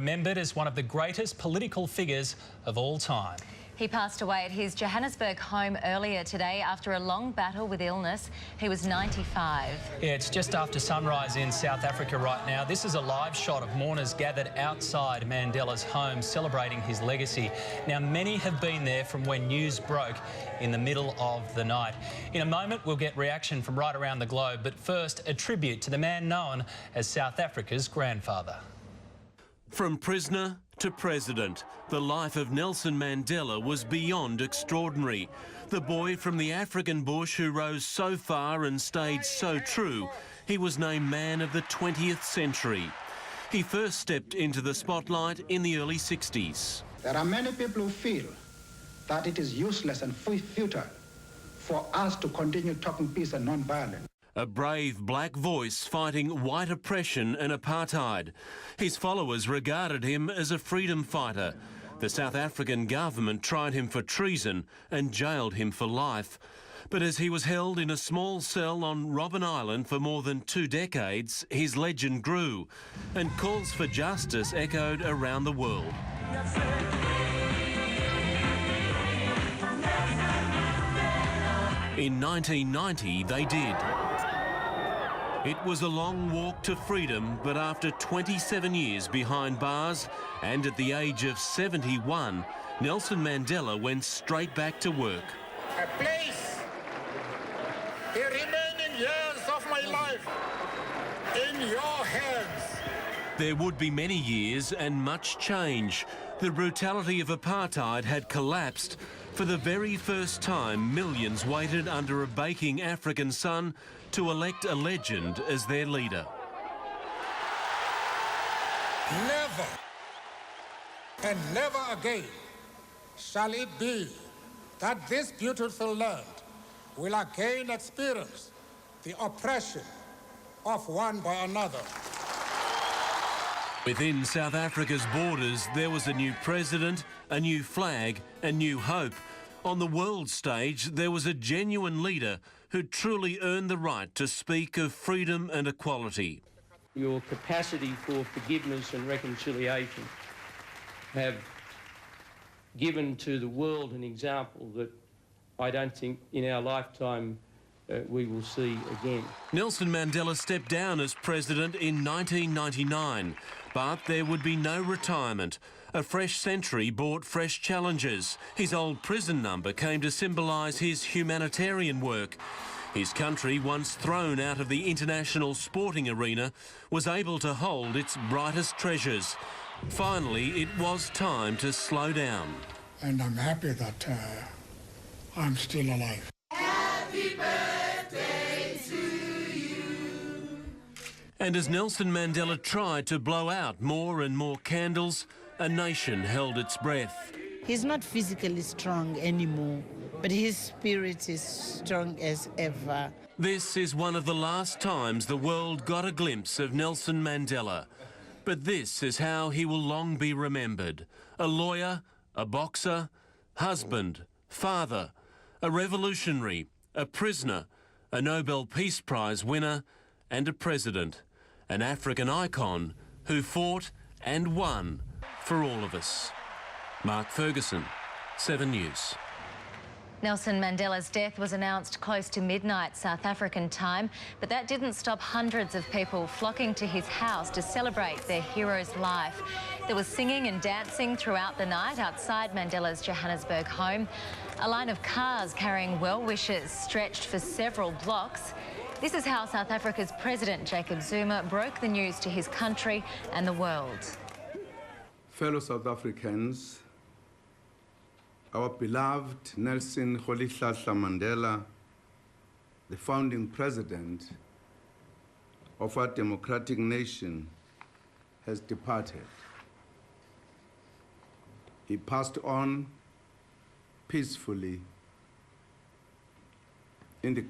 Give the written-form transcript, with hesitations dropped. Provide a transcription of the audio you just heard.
Remembered as one of the greatest political figures of all time. He passed away at his Johannesburg home earlier today after a long battle with illness. He was 95. Yeah, it's just after sunrise in South Africa right now. This is a live shot of mourners gathered outside Mandela's home celebrating his legacy. Now, many have been there from when news broke in the middle of the night. In a moment, we'll get reaction from right around the globe, but first, a tribute to the man known as South Africa's grandfather. From prisoner to president, the life of Nelson Mandela was beyond extraordinary. The boy from the African bush who rose so far and stayed so true, he was named Man of the 20th Century. He first stepped into the spotlight in the early 60s. There are many people who feel that it is useless and futile for us to continue talking peace and non-violence. A brave black voice fighting white oppression and apartheid. His followers regarded him as a freedom fighter. The South African government tried him for treason and jailed him for life. But as he was held in a small cell on Robben Island for more than 2 decades, his legend grew and calls for justice echoed around the world. In 1990, they did. It was a long walk to freedom, but after 27 years behind bars and at the age of 71, Nelson Mandela went straight back to work. I place the remaining years of my life in your hands. There would be many years and much change. The brutality of apartheid had collapsed. For the very first time, millions waited under a baking African sun to elect a legend as their leader. Never and never again shall it be that this beautiful land will again experience the oppression of one by another. Within South Africa's borders, there was a new president, a new flag, and new hope. On the world stage, there was a genuine leader who truly earned the right to speak of freedom and equality. Your capacity for forgiveness and reconciliation have given to the world an example that I don't think in our lifetime we will see again. Nelson Mandela stepped down as president in 1999, but there would be no retirement. A fresh century brought fresh challenges. His old prison number came to symbolise his humanitarian work. His country, once thrown out of the international sporting arena, was able to hold its brightest treasures. Finally, it was time to slow down. And I'm happy that I'm still alive. Happy birthday to you. And as Nelson Mandela tried to blow out more and more candles, a nation held its breath. He's not physically strong anymore, but his spirit is strong as ever. This is one of the last times the world got a glimpse of Nelson Mandela. But this is how he will long be remembered. A lawyer, a boxer, husband, father, a revolutionary, a prisoner, a Nobel Peace Prize winner, and a president. An African icon who fought and won for all of us. Mark Ferguson, 7 News. Nelson Mandela's death was announced close to midnight South African time, but that didn't stop hundreds of people flocking to his house to celebrate their hero's life. There was singing and dancing throughout the night outside Mandela's Johannesburg home. A line of cars carrying well-wishes stretched for several blocks. This is how South Africa's President Jacob Zuma broke the news to his country and the world. Fellow South Africans, our beloved Nelson Rolihlahla Mandela, the founding president of our democratic nation, has departed. He passed on peacefully in the